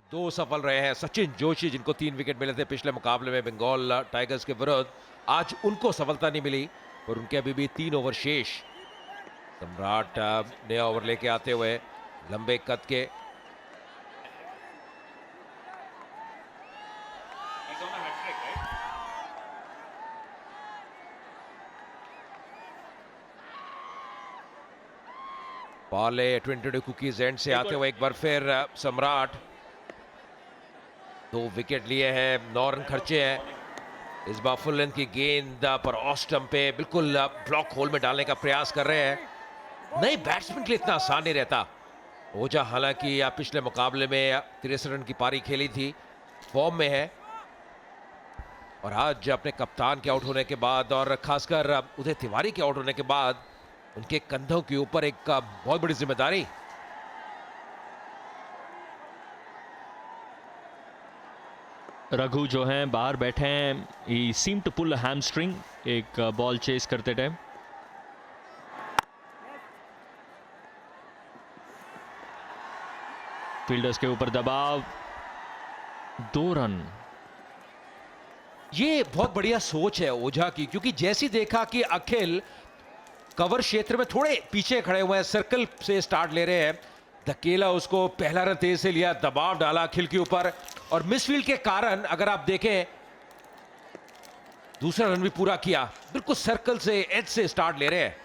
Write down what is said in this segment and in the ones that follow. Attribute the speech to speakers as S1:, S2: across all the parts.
S1: दो सफल रहे हैं सचिन जोशी, जिनको 3 विकेट मिले थे पिछले मुकाबले में बंगाल टाइगर्स के विरुद्ध। आज उनको सफलता नहीं मिली और उनके अभी भी 3 ओवर शेष। सम्राट नया ओवर लेके आते हुए लंबे कद के पाले 22 कुकीज एंड से आते हुए एक बार फिर सम्राट 2 विकेट लिए हैं, 9 रन खर्चे हैं। इस बार फुल लेंथ की गेंद पर ऑफ स्टंप पे बिल्कुल ब्लॉक होल में डालने का प्रयास कर रहे हैं। नए बैट्समैन के लिए इतना आसान नहीं रहता। ओझा हालांकि पिछले मुकाबले में 63 रन की पारी खेली थी, फॉर्म में है और आज अपने कप्तान के आउट होने के बाद और खासकर उदय तिवारी के आउट होने के बाद उनके कंधों के ऊपर एक बहुत बड़ी जिम्मेदारी।
S2: रघु जो हैं बाहर बैठे हैं, ही सीम टू पुल हैमस्ट्रिंग एक बॉल चेस करते टाइम। फील्डर्स के ऊपर दबाव, 2 रन।
S1: ये बहुत बढ़िया सोच है ओझा की, क्योंकि जैसी देखा कि अखिल कवर क्षेत्र में थोड़े पीछे खड़े हुए हैं, सर्कल से स्टार्ट ले रहे हैं, धकेला उसको, पहला रन तेज से लिया, दबाव डाला अखिल के ऊपर और मिसफील्ड के कारण अगर आप देखें दूसरा रन भी पूरा किया। बिल्कुल सर्कल से एज से स्टार्ट ले रहे हैं,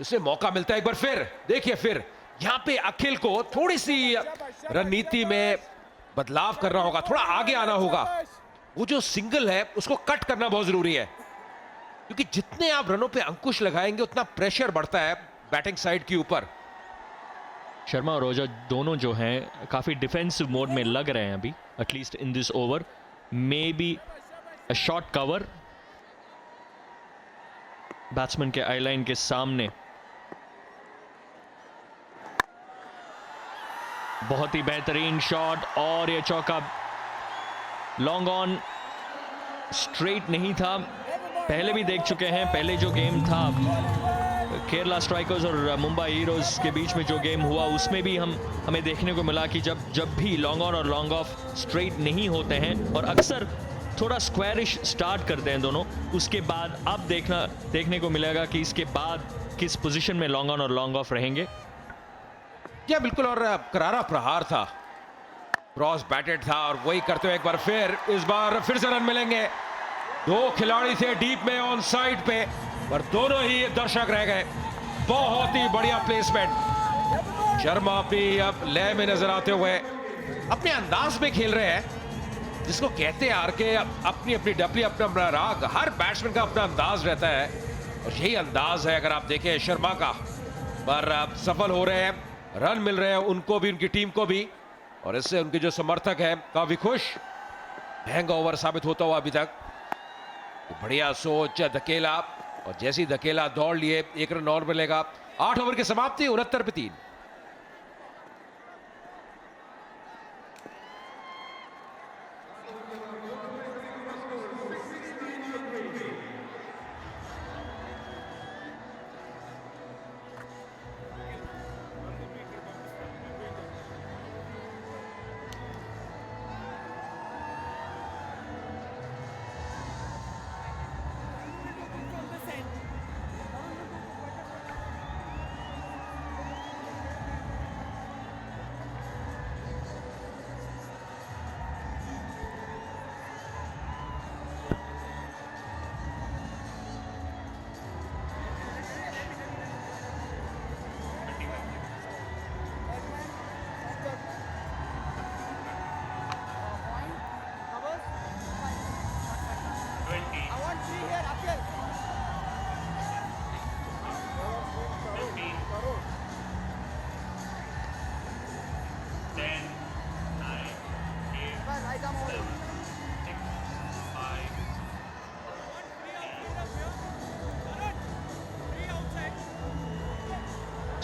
S1: इसे मौका मिलता है एक बार फिर। देखिए फिर यहां पे अखिल को थोड़ी सी रणनीति में बदलाव करना होगा, थोड़ा आगे आना होगा। वो जो सिंगल है उसको कट करना बहुत जरूरी है, क्योंकि जितने आप रनों पे अंकुश लगाएंगे उतना प्रेशर बढ़ता है बैटिंग साइड के ऊपर।
S2: शर्मा और ओझा दोनों जो हैं काफी डिफेंसिव मोड में लग रहे हैं अभी, at least in this over. May be a short cover batsman के आई लाइन के सामने। बहुत ही बेहतरीन शॉट और ये चौका लॉन्ग ऑन, स्ट्रेट नहीं था। पहले भी देख चुके हैं, पहले जो गेम था केरला स्ट्राइकर्स और मुंबई हीरोज के बीच में जो गेम हुआ उसमें भी हमें देखने को मिला कि जब भी लॉन्ग ऑन और लॉन्ग ऑफ स्ट्रेट नहीं होते हैं और अक्सर थोड़ा स्क्वायरिश स्टार्ट करते हैं दोनों, उसके बाद अब देखने को मिलेगा कि इसके बाद किस पोजीशन में लॉन्ग ऑन और लॉन्ग ऑफ रहेंगे।
S1: या बिल्कुल, और करारा प्रहार था, क्रॉस बैटेड था और वही करते हुए एक बार फिर इस बार फिर से रन मिलेंगे। 2 खिलाड़ी थे डीप में ऑन साइड पे, पर दोनों ही दर्शक रह गए। बहुत ही बढ़िया प्लेसमेंट। शर्मा भी अब लय में नजर आते हुए अपने अंदाज में खेल रहे हैं, जिसको कहते हैं यार के अपनी अपनी डपली, अपना अपना राग। हर बैट्समैन का अपना अंदाज रहता है और यही अंदाज है अगर आप देखें शर्मा का। पर सफल हो रहे हैं, रन मिल रहे हैं उनको भी, उनकी टीम को भी, और इससे उनके जो समर्थक हैं काफी खुश। महंगा ओवर साबित होता हुआ अभी तक। बढ़िया सोच, धकेला, और जैसे ही धकेला दौड़ लिए, 1 रन और मिलेगा। 8 ओवर की समाप्ति, 69 पे 3।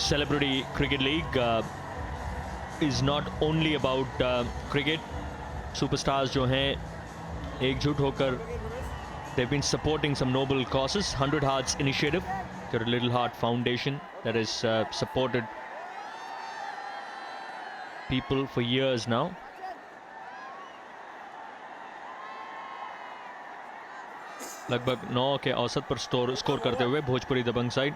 S2: Celebrity Cricket League is not only about cricket. Superstars जो हैं एकजुट होकर they've been supporting some noble causes. 100 Hearts Initiative, their Little Heart Foundation that has supported people for years now. लगभग 9 के औसत पर स्कोर करते हुए भोजपुरी दबंग साइड।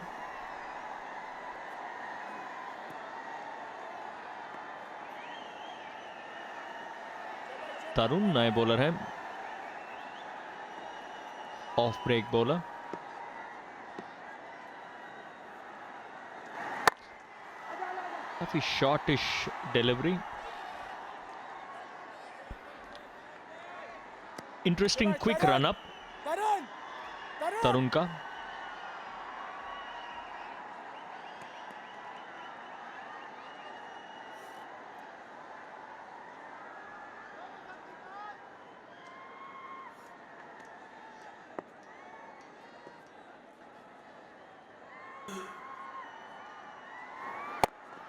S2: तरुण नए बॉलर हैं, ऑफ ब्रेक बॉलर। काफी shortish delivery. Interesting quick run up Tarun का।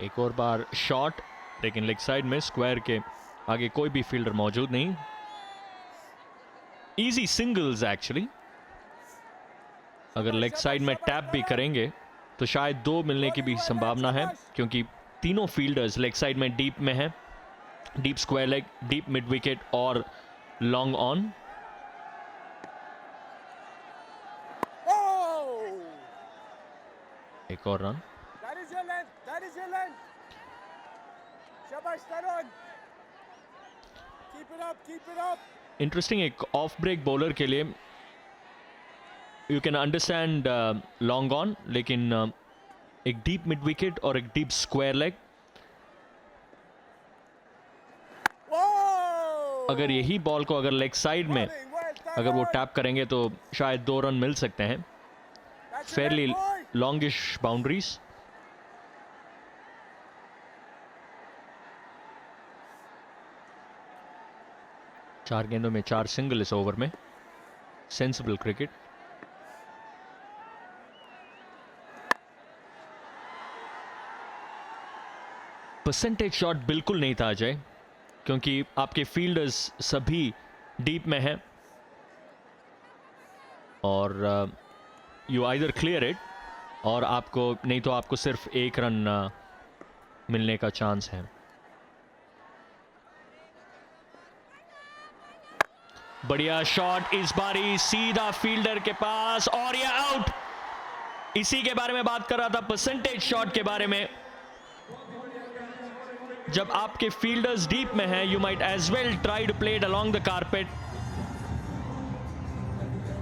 S2: एक और बार शॉट, लेकिन लेग साइड में स्क्वायर के आगे कोई भी फील्डर मौजूद नहीं। Easy singles actually. अगर लेग साइड में टैप भी करेंगे तो शायद 2 मिलने की भी संभावना है, क्योंकि तीनों फील्डर्स लेग साइड में डीप में हैं। Deep square leg, deep mid wicket और लॉन्ग ऑन। एक और रन। इंटरेस्टिंग, एक ऑफ ब्रेक बॉलर के लिए you can understand long on, लेकिन एक डीप मिड विकेट और एक डीप स्क्वायर लेग, अगर यही बॉल को अगर लेग साइड में अगर वो टैप करेंगे तो शायद 2 रन मिल सकते हैं। Fairly longish boundaries. चार गेंदों में 4 सिंगल इस ओवर में। Sensible cricket. परसेंटेज शॉट बिल्कुल नहीं था अजय, क्योंकि आपके फील्डर्स सभी डीप में हैं और यू आइदर क्लियर इट, और आपको नहीं तो आपको सिर्फ 1 रन मिलने का चांस है। बढ़िया शॉट इस बारी सीधा फील्डर के पास, और ये आउट। इसी के बारे में बात कर रहा था, परसेंटेज शॉट के बारे में। जब आपके फील्डर्स डीप में हैं, you might as well try to play it along the carpet,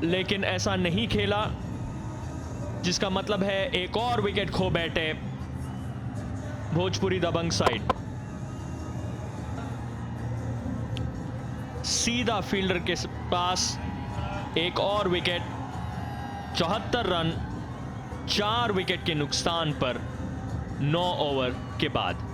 S2: लेकिन ऐसा नहीं खेला, जिसका मतलब है एक और विकेट खो बैठे भोजपुरी दबंग साइड। सीधा फील्डर के पास एक और विकेट। 74 रन 4 विकेट के नुकसान पर 9 ओवर के बाद।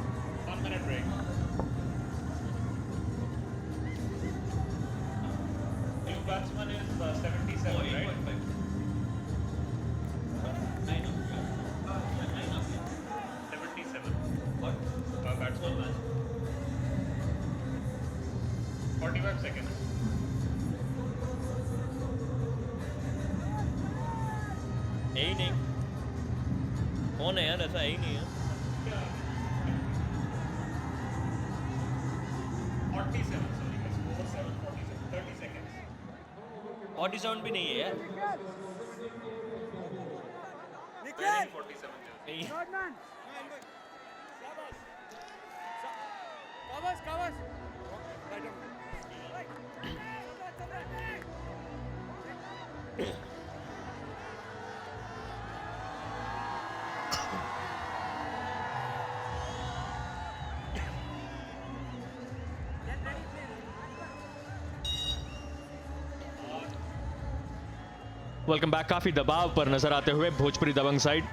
S2: यही नहीं, कौन है यार, ऐसा ही नहीं है। 47 भी नहीं है यार। Welcome back. काफी दबाव पर नजर आते हुए भोजपुरी दबंग साइड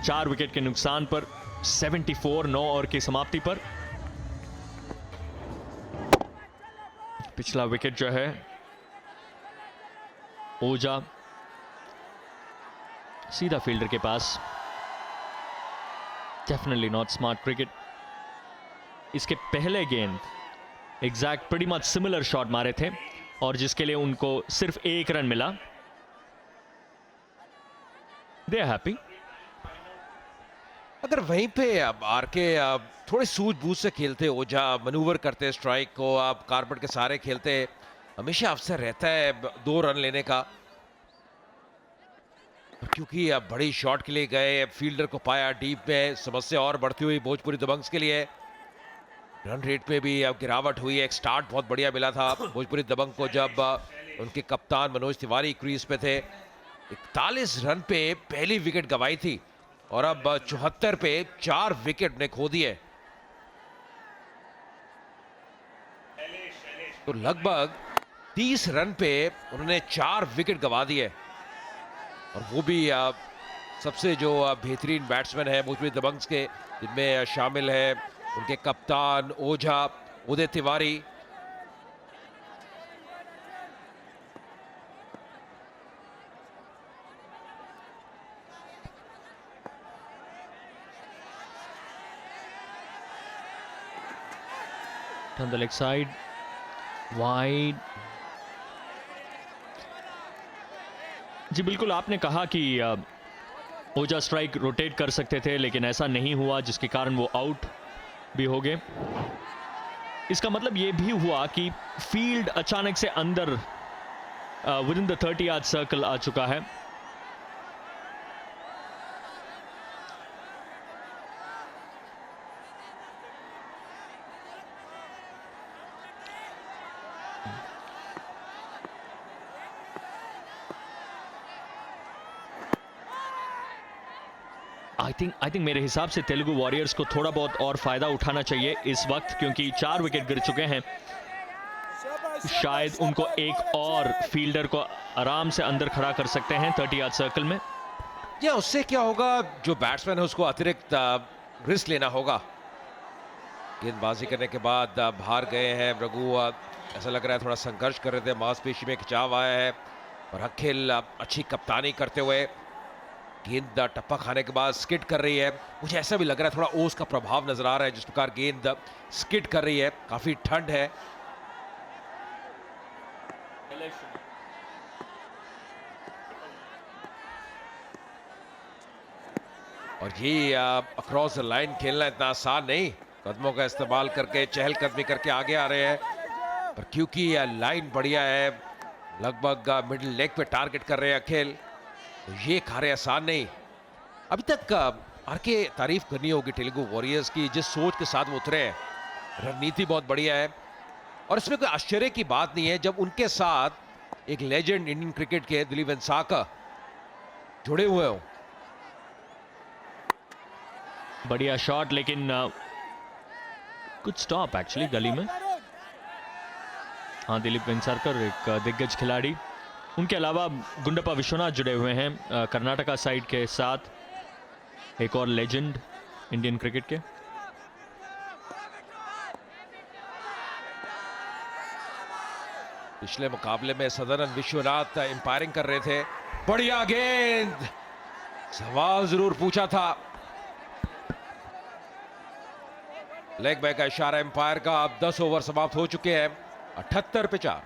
S2: 4 विकेट के नुकसान पर 74 9 ओवर की समाप्ति पर। पिछला विकेट जो है ओजा सीधा फील्डर के पास। Definitely not smart cricket. इसके पहले गेंद exact pretty much similar shot मारे थे और जिसके लिए उनको सिर्फ 1 रन मिला। They are happy.
S1: अगर वहीं पे अब आरके थोड़े सूझबूझ से खेलते, ओझा मनूवर करते स्ट्राइक को, आप कारपेट के सारे खेलते, हमेशा अवसर रहता है 2 रन लेने का। क्योंकि अब बड़ी शॉट के लिए गए, फील्डर को पाया डीप में, समस्या और बढ़ती हुई भोजपुरी दबंग्स के लिए। रन रेट में भी अब गिरावट हुई है। एक स्टार्ट बहुत बढ़िया मिला था भोजपुरी दबंग को जब उनके कप्तान मनोज तिवारी क्रीज पे थे। 41 रन पे पहली विकेट गंवाई थी और अब 74 पे 4 विकेट ने खो दिए। तो लगभग 30 रन पे उन्होंने 4 विकेट गंवा दिए और वो भी सबसे जो बेहतरीन बैट्समैन है भोजपुरी दबंग्स के, जिनमें शामिल है उनके कप्तान ओझा उदय Tiwari.
S2: on the leg side, wide. जी बिल्कुल, आपने कहा कि ओझा स्ट्राइक रोटेट कर सकते थे, लेकिन ऐसा नहीं हुआ, जिसके कारण वो आउट भी हो गए। इसका मतलब ये भी हुआ कि फील्ड अचानक से अंदर within the 30 yard circle आ चुका है। आई थिंक मेरे हिसाब से तेलुगु वॉरियर्स को थोड़ा बहुत और फायदा उठाना चाहिए इस वक्त, क्योंकि 4 विकेट गिर चुके हैं। शायद उनको एक और फील्डर को आराम से अंदर खड़ा कर सकते हैं 30 यार्ड सर्कल में।
S1: या उससे क्या होगा, जो बैट्समैन है उसको अतिरिक्त रिस्क लेना होगा। गेंदबाजी करने के बाद बाहर गए हैं रघु, ऐसा लग रहा है थोड़ा संघर्ष कर रहे थे, मांसपेशी में खिंचाव आया है। और अखिल अच्छी कप्तानी करते हुए गेंद टप्पा खाने के बाद स्किड कर रही है। मुझे ऐसा भी लग रहा है थोड़ा ओस का प्रभाव नजर आ रहा है, जिस प्रकार गेंद स्किड कर रही है। काफी ठंड है। और ये अक्रॉस द लाइन खेलना इतना आसान नहीं। कदमों का इस्तेमाल करके, चहलकदमी करके आगे आ रहे हैं, पर क्योंकि लाइन बढ़िया है, लगभग मिडिल लेग पे टारगेट कर रहे हैं अखिल, तो ये कार्य आसान नहीं। अभी तक आरके तारीफ करनी होगी तेलुगु वॉरियर्स की, जिस सोच के साथ वो उतरे हैं। रणनीति बहुत बढ़िया है और इसमें कोई आश्चर्य की बात नहीं है जब उनके साथ एक लेजेंड इंडियन क्रिकेट के दिलीप वेंसाका जुड़े हुए हो।
S2: बढ़िया शॉट, लेकिन कुछ स्टॉप एक्चुअली गली में। हाँ, दिलीप वेंसारकर एक दिग्गज खिलाड़ी, उनके अलावा गुंडप्पा विश्वनाथ जुड़े हुए हैं कर्नाटका साइड के साथ, एक और लेजेंड इंडियन क्रिकेट के।
S1: पिछले मुकाबले में सदानंद विश्वनाथ एम्पायरिंग कर रहे थे। बढ़िया गेंद, सवाल जरूर पूछा था। लेग बैक का इशारा एम्पायर का। अब 10 ओवर समाप्त हो चुके हैं, 78 पे 4।